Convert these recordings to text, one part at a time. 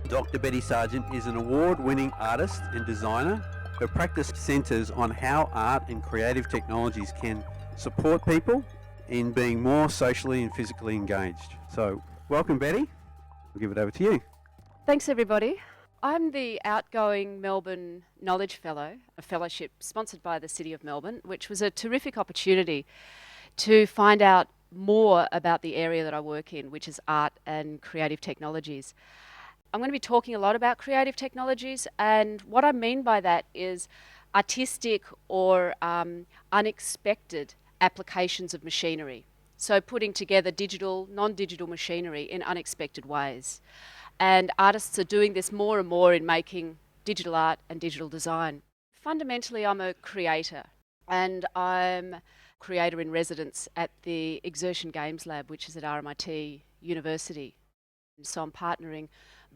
Dr. Betty Sargeant is an award-winning artist and designer. Her practice centres on how art and creative technologies can support people in being more socially and physically engaged. So, welcome Betty. I'll give it over to you. Thanks everybody. I'm the outgoing Melbourne Knowledge Fellow, a fellowship sponsored by the City of Melbourne, which was a terrific opportunity to find out more about the area that I work in, which is art and creative technologies. I'm going to be talking a lot about creative technologies, and what I mean by that is artistic or unexpected applications of machinery. So putting together digital, non-digital machinery in unexpected ways. And artists are doing this more and more in making digital art and digital design. Fundamentally, I'm a creator, and I'm a creator in residence at the Exertion Games Lab, which is at RMIT University. So I'm partnering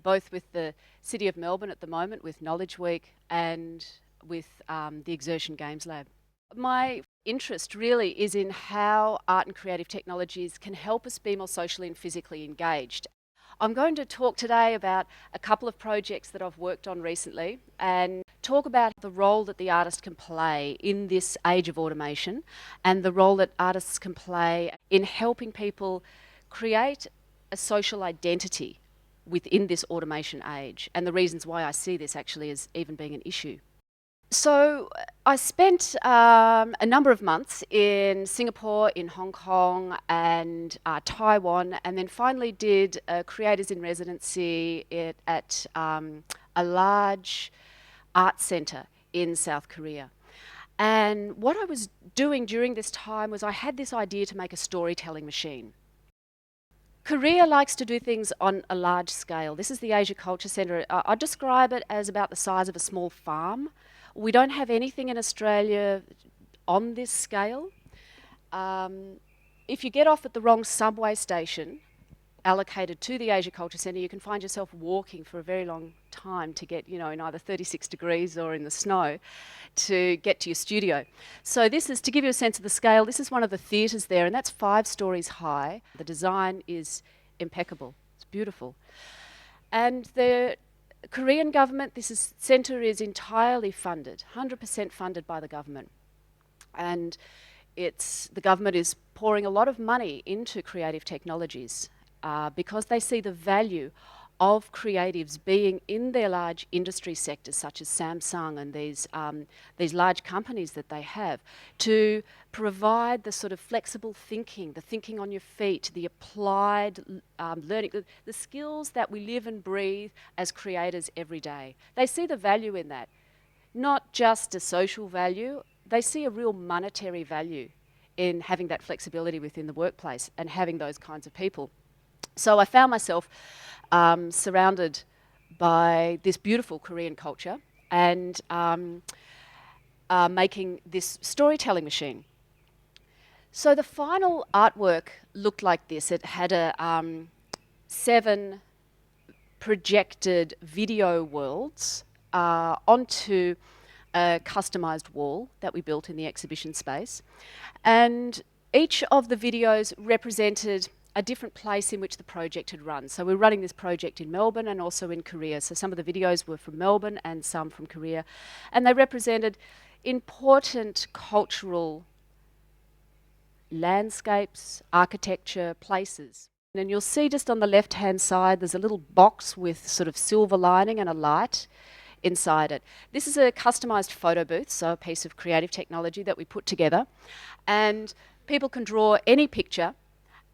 both with the City of Melbourne at the moment, with Knowledge Week, and with the Exertion Games Lab. My interest really is in how art and creative technologies can help us be more socially and physically engaged. I'm going to talk today about a couple of projects that I've worked on recently and talk about the role that the artist can play in this age of automation and the role that artists can play in helping people create a social identity within this automation age, and the reasons why I see this actually as even being an issue. So I spent a number of months in Singapore, in Hong Kong and Taiwan, and then finally did a Creators in Residency at a large art centre in South Korea. And what I was doing during this time was I had this idea to make a storytelling machine. Korea likes to do things on a large scale. This is the Asia Culture Centre. I describe it as about the size of a small farm. We don't have anything in Australia on this scale. If you get off at the wrong subway station allocated to the Asia Culture Centre, you can find yourself walking for a very long time to get, in either 36 degrees or in the snow to get to your studio. So this is, to give you a sense of the scale, this is one of the theatres there, and that's 5 stories high. The design is impeccable. It's beautiful. And the Korean government, centre is entirely funded, 100% funded by the government. And the government is pouring a lot of money into creative technologies because they see the value of creatives being in their large industry sectors such as Samsung and these large companies that they have, to provide the sort of flexible thinking, the thinking on your feet, the applied learning, the skills that we live and breathe as creators every day. They see the value in that, not just a social value, they see a real monetary value in having that flexibility within the workplace and having those kinds of people. So I found myself surrounded by this beautiful Korean culture and making this storytelling machine. So the final artwork looked like this. It had 7 projected video worlds onto a customised wall that we built in the exhibition space. And each of the videos represented a different place in which the project had run. So we're running this project in Melbourne and also in Korea. So some of the videos were from Melbourne and some from Korea. And they represented important cultural landscapes, architecture, places. And you'll see just on the left-hand side, there's a little box with sort of silver lining and a light inside it. This is a customised photo booth, so a piece of creative technology that we put together. And people can draw any picture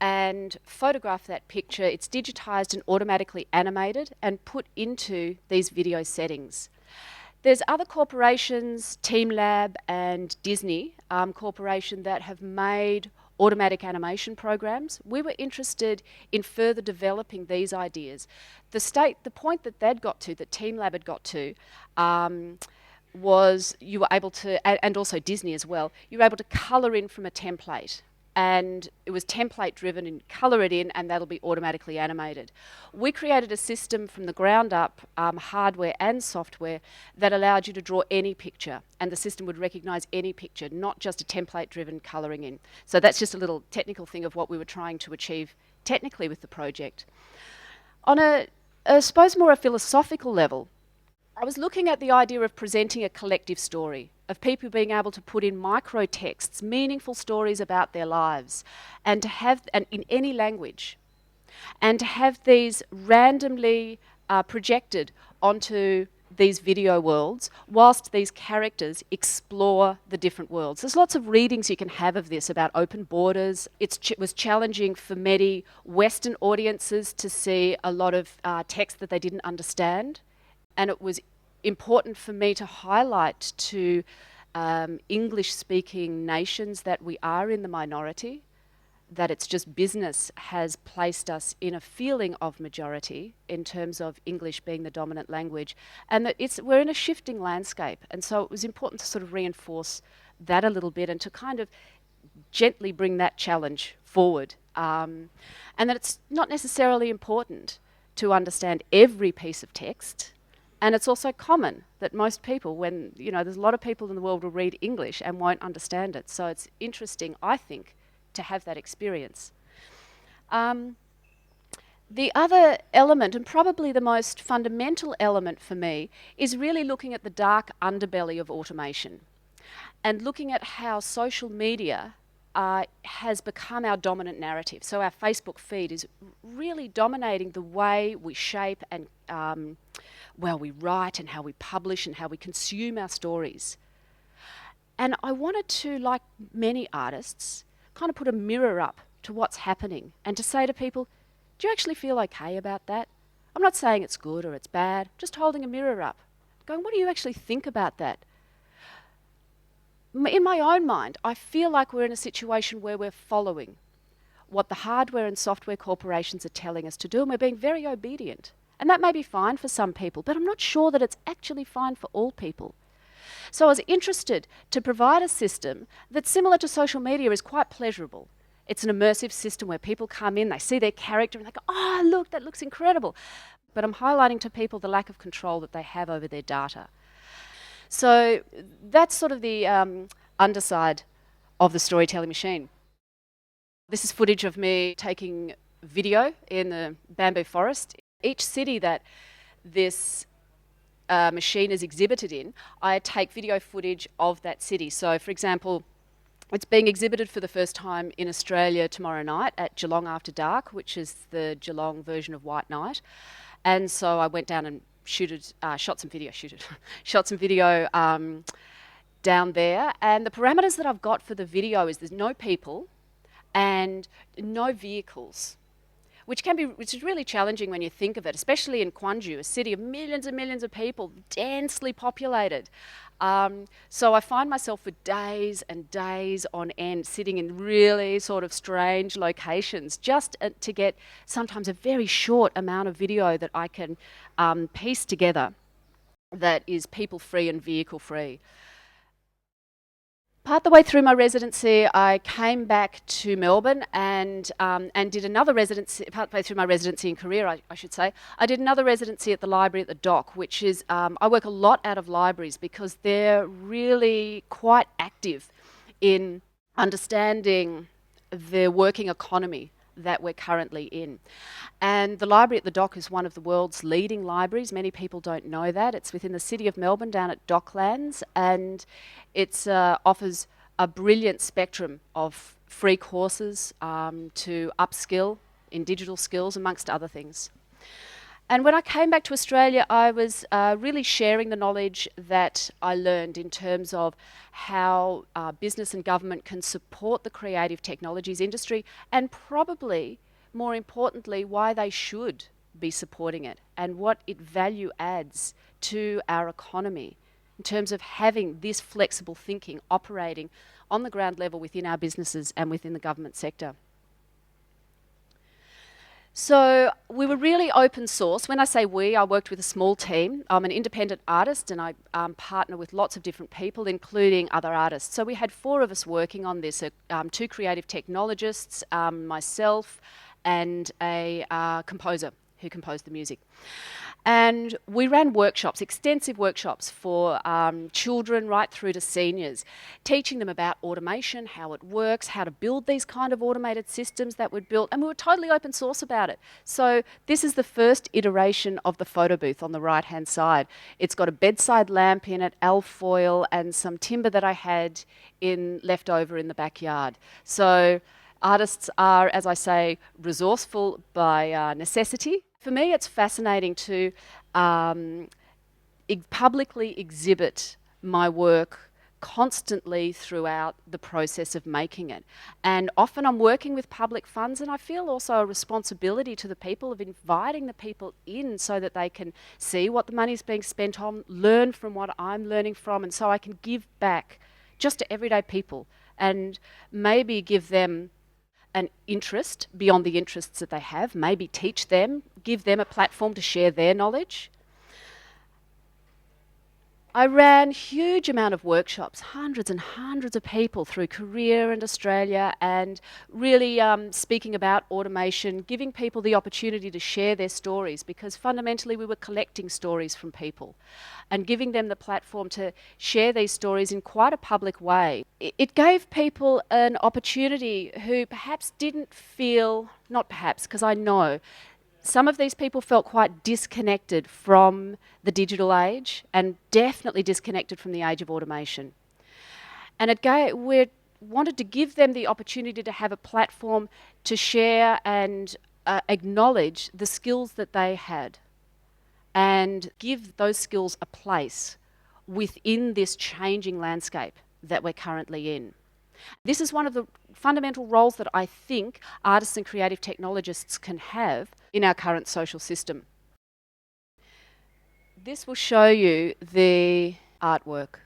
and photograph that picture. It's digitised and automatically animated and put into these video settings. There's other corporations, TeamLab and Disney Corporation, that have made automatic animation programs. We were interested in further developing these ideas. The point that they'd got to, that TeamLab had got to, was you were able to, and also Disney as well, you were able to colour in from a template. And it was template driven, and colour it in and that'll be automatically animated. We created a system from the ground up, hardware and software, that allowed you to draw any picture, and the system would recognise any picture, not just a template driven colouring in. So that's just a little technical thing of what we were trying to achieve technically with the project. On a I suppose more a philosophical level, I was looking at the idea of presenting a collective story, of people being able to put in micro texts, meaningful stories about their lives, and to have, and in any language, and to have these randomly projected onto these video worlds whilst these characters explore the different worlds. There's lots of readings you can have of this about open borders. It was challenging for many Western audiences to see a lot of text that they didn't understand, and it was important for me to highlight to English-speaking nations that we are in the minority, that it's just business has placed us in a feeling of majority in terms of English being the dominant language, and that we're in a shifting landscape. And so it was important to sort of reinforce that a little bit and to kind of gently bring that challenge forward. And that it's not necessarily important to understand every piece of text. And it's also common that most people, when, you know, there's a lot of people in the world will read English and won't understand it. So it's interesting, I think, to have that experience. The other element, and probably the most fundamental element for me, is really looking at the dark underbelly of automation and looking at how social media has become our dominant narrative. So our Facebook feed is really dominating the way we shape and we write and how we publish and how we consume our stories. And I wanted to, like many artists, kind of put a mirror up to what's happening and to say to people, do you actually feel okay about that? I'm not saying it's good or it's bad, just holding a mirror up, going, what do you actually think about that? In my own mind, I feel like we're in a situation where we're following what the hardware and software corporations are telling us to do, and we're being very obedient. And that may be fine for some people, but I'm not sure that it's actually fine for all people. So I was interested to provide a system that's similar to social media, is quite pleasurable. It's an immersive system where people come in, they see their character and they go, oh, look, that looks incredible. But I'm highlighting to people the lack of control that they have over their data. So that's sort of the underside of the storytelling machine. This is footage of me taking video in the bamboo forest. Each city that this machine is exhibited in, I take video footage of that city. So, for example, it's being exhibited for the first time in Australia tomorrow night at Geelong After Dark, which is the Geelong version of White Night. And so I went down and shot some video down there. And the parameters that I've got for the video is there's no people and no vehicles, which is really challenging when you think of it, especially in Gwangju, a city of millions and millions of people, densely populated. So I find myself for days and days on end sitting in really sort of strange locations just to get sometimes a very short amount of video that I can piece together that is people-free and vehicle-free. Part the way through my residency, I came back to Melbourne and did another residency. Part way through my residency and career, I should say, I did another residency at the library at the Dock, which is I work a lot out of libraries because they're really quite active in understanding the working economy that we're currently in. And the library at the Dock is one of the world's leading libraries. Many people don't know that. It's within the city of Melbourne down at Docklands, and it offers a brilliant spectrum of free courses to upskill in digital skills, amongst other things. And when I came back to Australia, I was really sharing the knowledge that I learned in terms of how business and government can support the creative technologies industry, and probably, more importantly, why they should be supporting it and what it value adds to our economy in terms of having this flexible thinking operating on the ground level within our businesses and within the government sector. So we were really open source. When I say we, I worked with a small team. I'm an independent artist and I partner with lots of different people, including other artists. So we had 4 of us working on this, 2 creative technologists, myself and a composer who composed the music. And we ran workshops, extensive workshops for children right through to seniors, teaching them about automation, how it works, how to build these kind of automated systems that were built, and we were totally open source about it. So this is the first iteration of the photo booth on the right-hand side. It's got a bedside lamp in it, alfoil, and some timber that I had left over in the backyard. So artists are, as I say, resourceful by necessity. For me, it's fascinating to publicly exhibit my work constantly throughout the process of making it. And often I'm working with public funds, and I feel also a responsibility to the people of inviting the people in so that they can see what the money's being spent on, learn from what I'm learning from, and so I can give back just to everyday people and maybe give them an interest beyond the interests that they have, maybe teach them, give them a platform to share their knowledge. I ran huge amount of workshops, hundreds and hundreds of people through Korea and Australia, and really speaking about automation, giving people the opportunity to share their stories, because fundamentally we were collecting stories from people and giving them the platform to share these stories in quite a public way. It gave people an opportunity who perhaps didn't feel, not perhaps, because I know, some of these people felt quite disconnected from the digital age and definitely disconnected from the age of automation. And we wanted to give them the opportunity to have a platform to share and acknowledge the skills that they had and give those skills a place within this changing landscape that we're currently in. This is one of the fundamental roles that I think artists and creative technologists can have in our current social system. This will show you the artwork.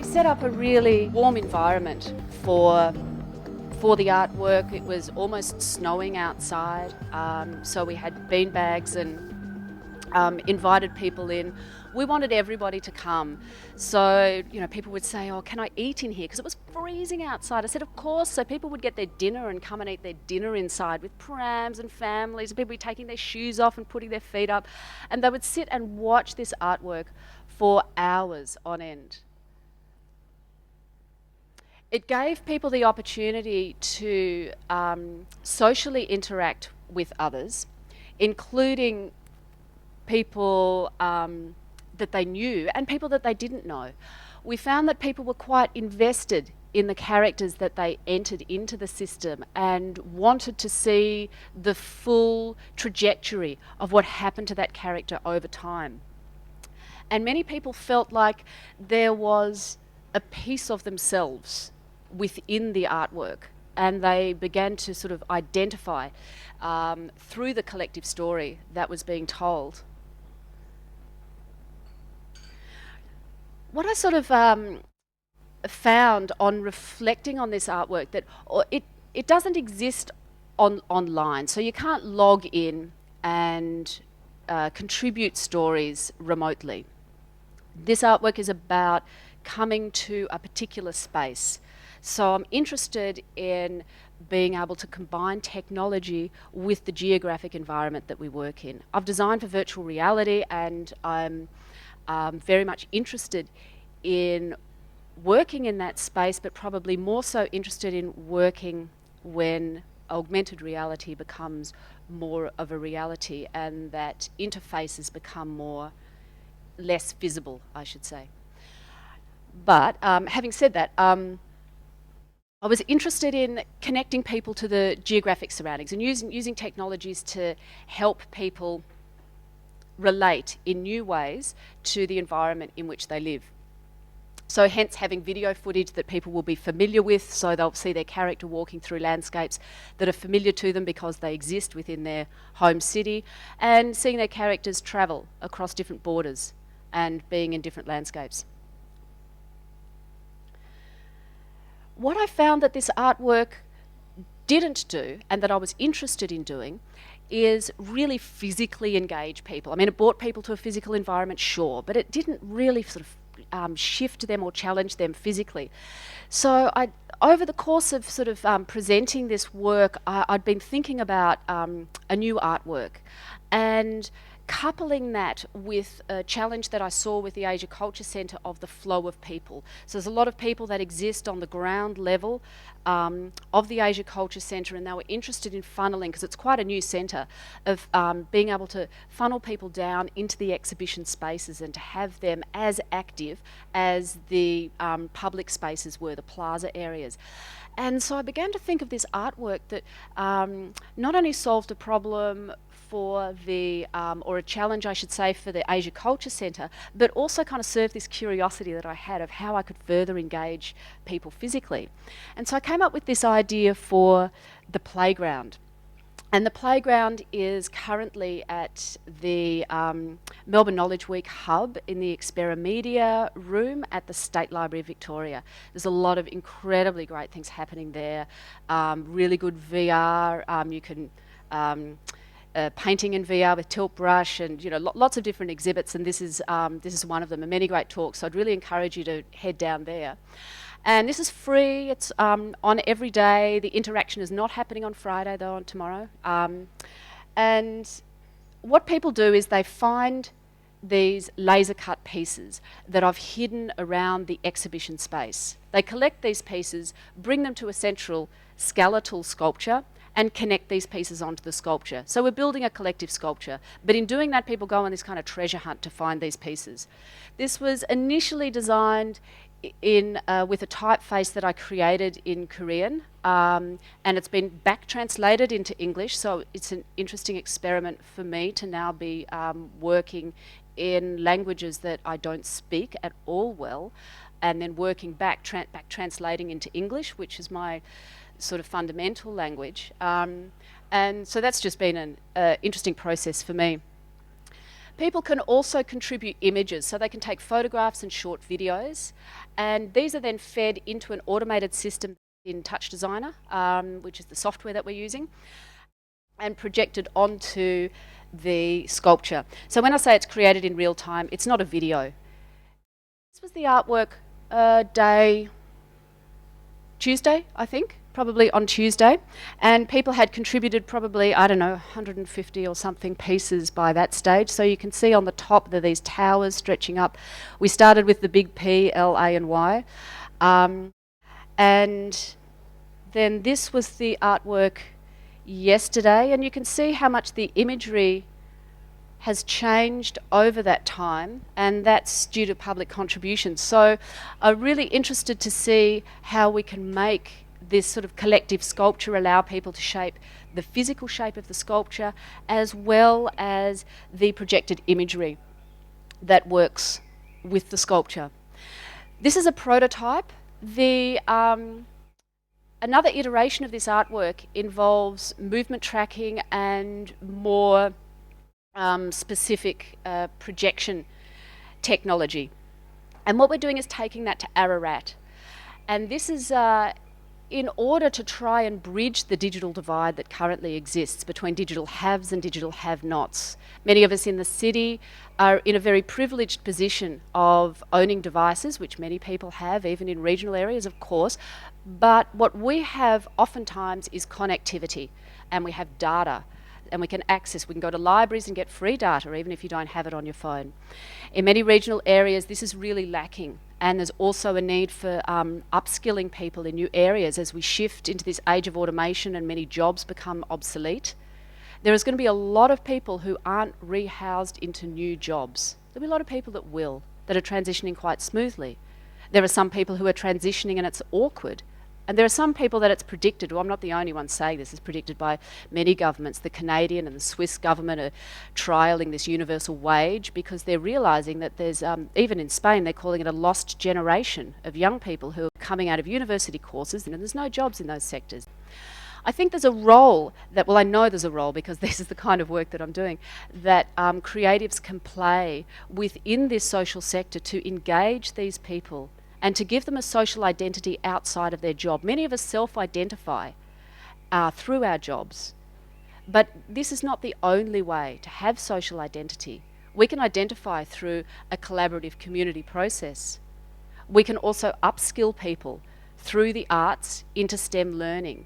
Set up a really warm environment for the artwork. It was almost snowing outside, so we had bean bags and invited people in. We wanted everybody to come. So, people would say, "Oh, can I eat in here?" Because it was freezing outside. I said, "Of course." So people would get their dinner and come and eat their dinner inside with prams and families, and people would be taking their shoes off and putting their feet up. And they would sit and watch this artwork for hours on end. It gave people the opportunity to socially interact with others, including people that they knew and people that they didn't know. We found that people were quite invested in the characters that they entered into the system and wanted to see the full trajectory of what happened to that character over time. And many people felt like there was a piece of themselves within the artwork, and they began to sort of identify through the collective story that was being told. What I sort of found on reflecting on this artwork, that it doesn't exist online, so you can't log in and contribute stories remotely. This artwork is about coming to a particular space. So I'm interested in being able to combine technology with the geographic environment that we work in. I've designed for virtual reality, and I'm very much interested in working in that space, but probably more so interested in working when augmented reality becomes more of a reality and that interfaces become less visible, I should say. But having said that, I was interested in connecting people to the geographic surroundings and using technologies to help people relate in new ways to the environment in which they live. So hence having video footage that people will be familiar with, so they'll see their character walking through landscapes that are familiar to them because they exist within their home city, and seeing their characters travel across different borders and being in different landscapes. What I found that this artwork didn't do, and that I was interested in doing, is really physically engage people. I mean, it brought people to a physical environment, sure, but it didn't really sort of shift them or challenge them physically. So over the course of sort of presenting this work, I'd been thinking about a new artwork, and coupling that with a challenge that I saw with the Asia Culture Centre of the flow of people. So there's a lot of people that exist on the ground level of the Asia Culture Centre, and they were interested in funneling, because it's quite a new centre, of being able to funnel people down into the exhibition spaces and to have them as active as the public spaces were, the plaza areas. And so I began to think of this artwork that not only solved a problem for the, or a challenge I should say, for the Asia Culture Centre, but also kind of served this curiosity that I had of how I could further engage people physically. And so I came up with this idea for the playground. And the playground is currently at the Melbourne Knowledge Week hub in the Experimedia room at the State Library of Victoria. There's a lot of incredibly great things happening there. Really good VR. You can painting in VR with tilt brush, and lots of different exhibits. And this is one of them, and many great talks. So I'd really encourage you to head down there. And this is free. It's on every day. The interaction is not happening on Friday, though, on tomorrow. And what people do is they find these laser cut pieces that I've hidden around the exhibition space. They collect these pieces, bring them to a central skeletal sculpture, and connect these pieces onto the sculpture. So we're building a collective sculpture, but in doing that, people go on this kind of treasure hunt to find these pieces. This was initially designed with a typeface that I created in Korean, and it's been back translated into English, so it's an interesting experiment for me to now be working in languages that I don't speak at all well, and then working back translating into English, which is my sort of fundamental language. And so that's just been an interesting process for me. People can also contribute images, so they can take photographs and short videos, and these are then fed into an automated system in Touch Designer, which is the software that we're using, and projected onto the sculpture. So when I say it's created in real time, it's not a video. This was the artwork Tuesday, I think, probably on Tuesday, and people had contributed probably, I don't know, 150 or something pieces by that stage. So you can see on the top there are these towers stretching up. We started with the big P, L, A and Y, and then this was the artwork yesterday, and you can see how much the imagery has changed over that time, and that's due to public contribution. So I'm really interested to see how we can make this sort of collective sculpture allow people to shape the physical shape of the sculpture as well as the projected imagery that works with the sculpture. This is a prototype. Another iteration of this artwork involves movement tracking and more specific projection technology. And what we're doing is taking that to Ararat. And this is in order to try and bridge the digital divide that currently exists between digital haves and digital have-nots. Many of us in the city are in a very privileged position of owning devices, which many people have, even in regional areas, of course. But what we have oftentimes is connectivity, and we have data, and we can go to libraries and get free data, even if you don't have it on your phone. In many regional areas, this is really lacking. And there's also a need for upskilling people in new areas as we shift into this age of automation and many jobs become obsolete. There is going to be a lot of people who aren't rehoused into new jobs. There'll be a lot of people that will, that are transitioning quite smoothly. There are some people who are transitioning and it's awkward. And there are some people that it's predicted, well, I'm not the only one saying this, it's predicted by many governments. The Canadian and the Swiss government are trialling this universal wage because they're realising that there's, even in Spain, they're calling it a lost generation of young people who are coming out of university courses and there's no jobs in those sectors. I think there's a role that, well, I know there's a role because this is the kind of work that I'm doing, that creatives can play within this social sector to engage these people and to give them a social identity outside of their job. Many of us self-identify through our jobs, but this is not the only way to have social identity. We can identify through a collaborative community process. We can also upskill people through the arts into STEM learning.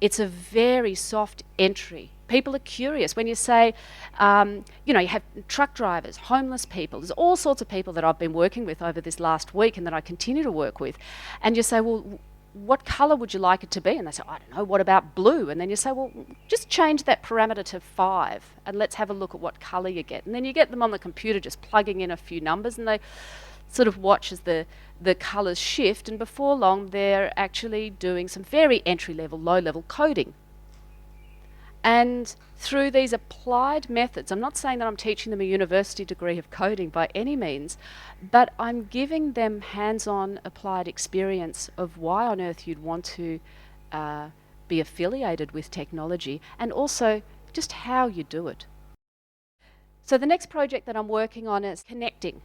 It's a very soft entry. People are curious. When you say, you have truck drivers, homeless people, there's all sorts of people that I've been working with over this last week and that I continue to work with. And you say, well, what colour would you like it to be? And they say, I don't know, what about blue? And then you say, well, just change that parameter to 5 and let's have a look at what colour you get. And then you get them on the computer just plugging in a few numbers and they sort of watch as the colours shift, and before long they're actually doing some very entry-level, low-level coding. And through these applied methods, I'm not saying that I'm teaching them a university degree of coding by any means, but I'm giving them hands-on applied experience of why on earth you'd want to be affiliated with technology, and also just how you do it. So the next project that I'm working on is connecting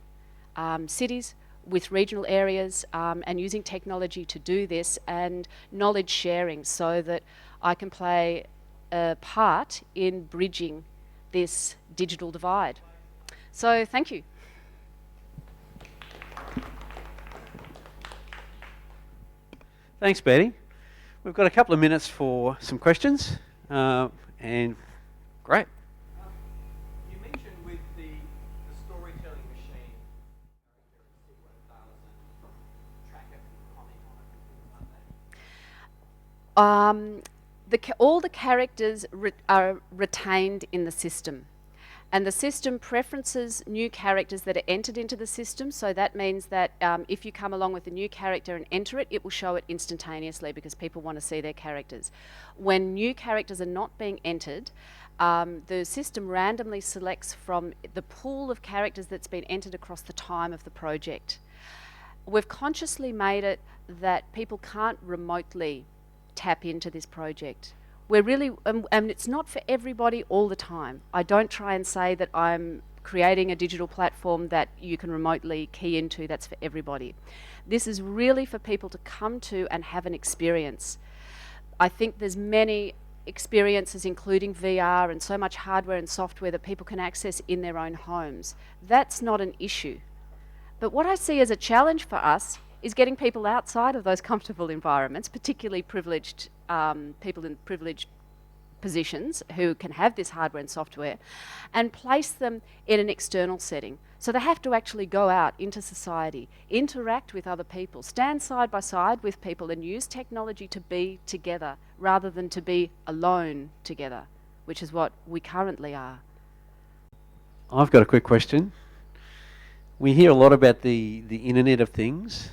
cities with regional areas and using technology to do this, and knowledge sharing so that I can play a part in bridging this digital divide. So thank you. Thanks, Betty. We've got a couple of minutes for some questions, and great. You mentioned with the storytelling machine, track it and comment on it and things like that. All the characters are retained in the system, and the system preferences new characters that are entered into the system. So that means that if you come along with a new character and enter it, it will show it instantaneously because people want to see their characters. When new characters are not being entered, the system randomly selects from the pool of characters that's been entered across the time of the project. We've consciously made it that people can't remotely tap into this project. We're really, and it's not for everybody all the time. I don't try and say that I'm creating a digital platform that you can remotely key into, that's for everybody. This is really for people to come to and have an experience. I think there's many experiences, including VR and so much hardware and software that people can access in their own homes. That's not an issue. But what I see as a challenge for us is getting people outside of those comfortable environments, particularly privileged people in privileged positions who can have this hardware and software, and place them in an external setting. So they have to actually go out into society, interact with other people, stand side by side with people and use technology to be together rather than to be alone together, which is what we currently are. I've got a quick question. We hear a lot about the Internet of Things,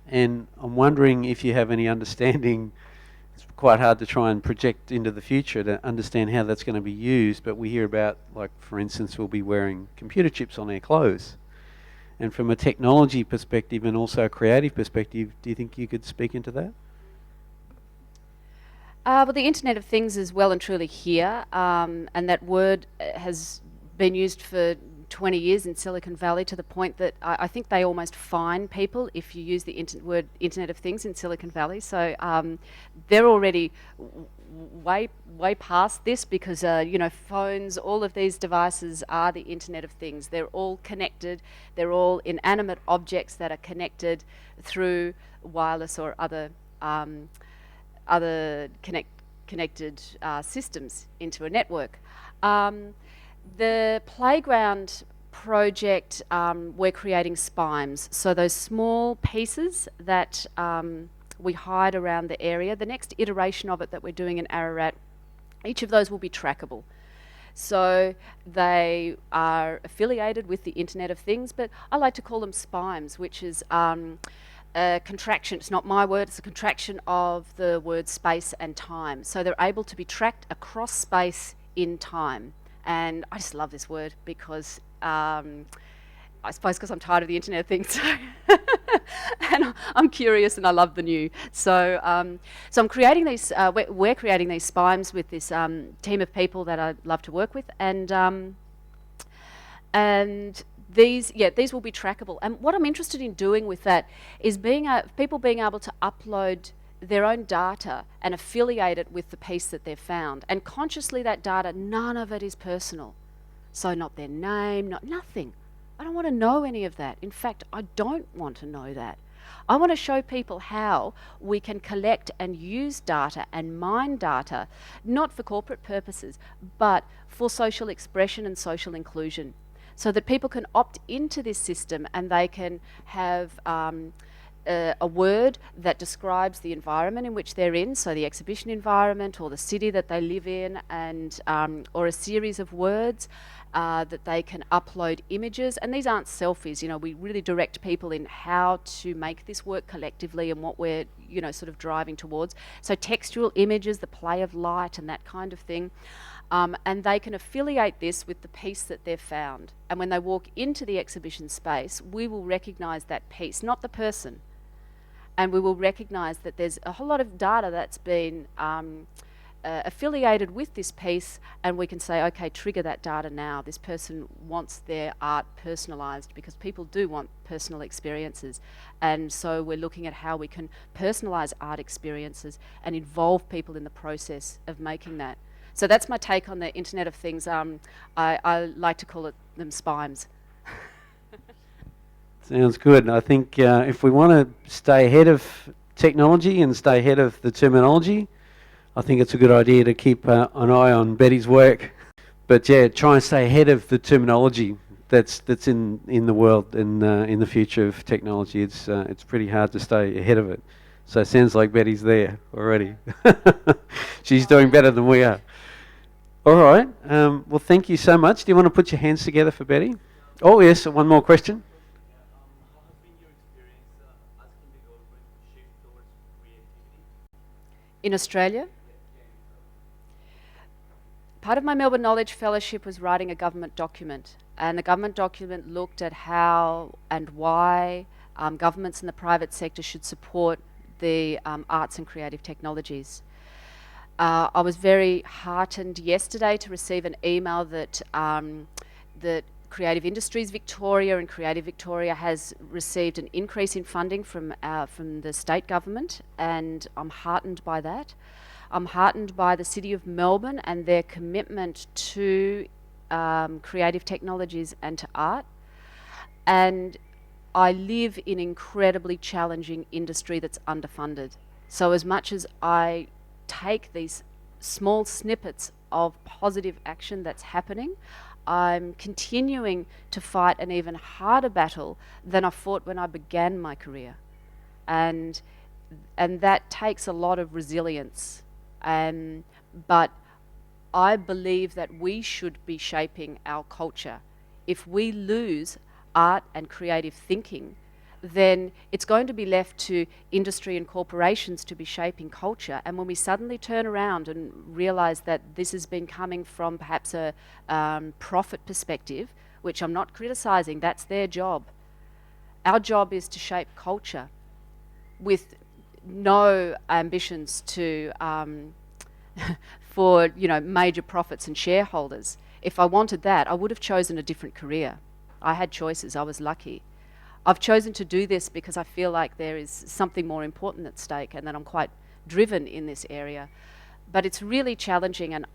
and I'm wondering if you have any understanding. It's quite hard to try and project into the future to understand how that's going to be used, but we hear about, like, for instance, we'll be wearing computer chips on our clothes. And from a technology perspective and also a creative perspective, do you think you could speak into that? Well, the Internet of Things is well and truly here, and that word has been used for 20 years in Silicon Valley, to the point that I think they almost fine people if you use the word Internet of Things in Silicon Valley. So they're already way past this, because phones, all of these devices are the Internet of Things. They're all connected. They're all inanimate objects that are connected through wireless or other connected systems into a network. The playground project, we're creating spimes. So those small pieces that we hide around the area, the next iteration of it that we're doing in Ararat, each of those will be trackable. So they are affiliated with the Internet of Things, but I like to call them spimes, which is a contraction. It's not my word, it's a contraction of the word space and time. So they're able to be tracked across space in time. And I just love this word because I suppose because I'm tired of the Internet of Things. And I'm curious and I love the new. So I'm creating these, we're creating these spimes with this team of people that I love to work with. And these will be trackable. And what I'm interested in doing with that is people being able to upload their own data and affiliate it with the piece that they've found. And consciously that data, none of it is personal. So not their name, nothing. I don't want to know any of that. In fact, I don't want to know that. I want to show people how we can collect and use data and mine data, not for corporate purposes, but for social expression and social inclusion, so that people can opt into this system and they can have a word that describes the environment in which they're in, so the exhibition environment or the city that they live in, and or a series of words that they can upload images. And these aren't selfies, we really direct people in how to make this work collectively and what we're sort of driving towards. So textual images, the play of light and that kind of thing. And they can affiliate this with the piece that they've found. And when they walk into the exhibition space, we will recognise that piece, not the person. And we will recognise that there's a whole lot of data that's been affiliated with this piece, and we can say, okay, trigger that data now. This person wants their art personalised, because people do want personal experiences. And so we're looking at how we can personalise art experiences and involve people in the process of making that. So that's my take on the Internet of Things. I like to call them spimes. Sounds good. I think if we want to stay ahead of technology and stay ahead of the terminology, I think it's a good idea to keep an eye on Betty's work. But yeah, try and stay ahead of the terminology that's in the world and in the future of technology. It's pretty hard to stay ahead of it. So it sounds like Betty's there already. She's doing better than we are. All right. Well, thank you so much. Do you want to put your hands together for Betty? Oh, yes. One more question. How has been your experience asking the government to shift towards creativity? In Australia, part of my Melbourne Knowledge Fellowship was writing a government document, and the government document looked at how and why governments and the private sector should support the arts and creative technologies. I was very heartened yesterday to receive an email that that Creative Industries Victoria and Creative Victoria has received an increase in funding from the state government, and I'm heartened by that. I'm heartened by the City of Melbourne and their commitment to creative technologies and to art. And I live in incredibly challenging industry that's underfunded. So as much as I take these small snippets of positive action that's happening, I'm continuing to fight an even harder battle than I fought when I began my career. And that takes a lot of resilience. But I believe that we should be shaping our culture. If we lose art and creative thinking, then it's going to be left to industry and corporations to be shaping culture. And when we suddenly turn around and realise that this has been coming from perhaps a profit perspective, which I'm not criticising, that's their job. Our job is to shape culture with no ambitions to for major profits and shareholders. If I wanted that, I would have chosen a different career. I had choices. I was lucky. I've chosen to do this because I feel like there is something more important at stake and that I'm quite driven in this area. But it's really challenging, and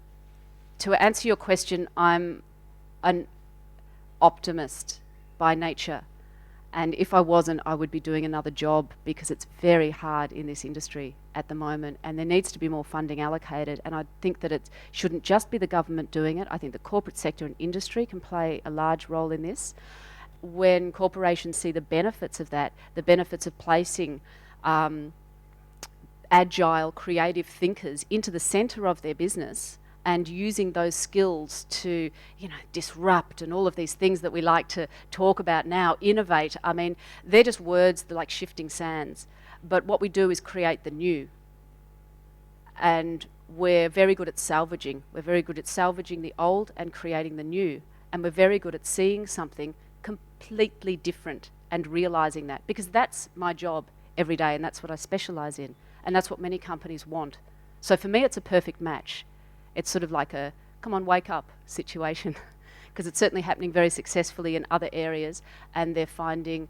to answer your question, I'm an optimist by nature. And if I wasn't, I would be doing another job, because it's very hard in this industry at the moment, and there needs to be more funding allocated. And I think that it shouldn't just be the government doing it. I think the corporate sector and industry can play a large role in this. When corporations see the benefits of that, the benefits of placing agile, creative thinkers into the centre of their business and using those skills to, disrupt and all of these things that we like to talk about now, innovate. I mean, they're just words, they're like shifting sands. But what we do is create the new. And we're very good at salvaging. We're very good at salvaging the old and creating the new. And we're very good at seeing something completely different and realising that, because that's my job every day and that's what I specialise in, and that's what many companies want. So for me, it's a perfect match. It's sort of like a come on, wake up situation, because it's certainly happening very successfully in other areas, and they're finding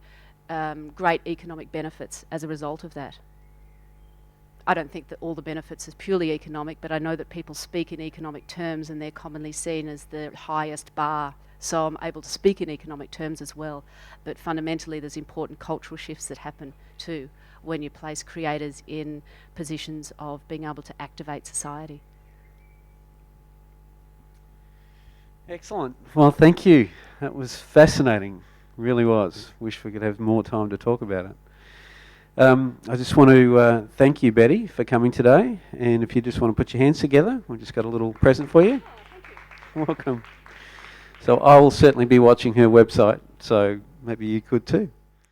great economic benefits as a result of that. I don't think that all the benefits are purely economic, but I know that people speak in economic terms and they're commonly seen as the highest bar. So I'm able to speak in economic terms as well. But fundamentally, there's important cultural shifts that happen too when you place creators in positions of being able to activate society. Excellent. Well, thank you. That was fascinating. Really was. Wish we could have more time to talk about it. I just want to thank you, Betty, for coming today. And if you just want to put your hands together, we've just got a little present for you. Welcome. So I will certainly be watching her website, so maybe you could too.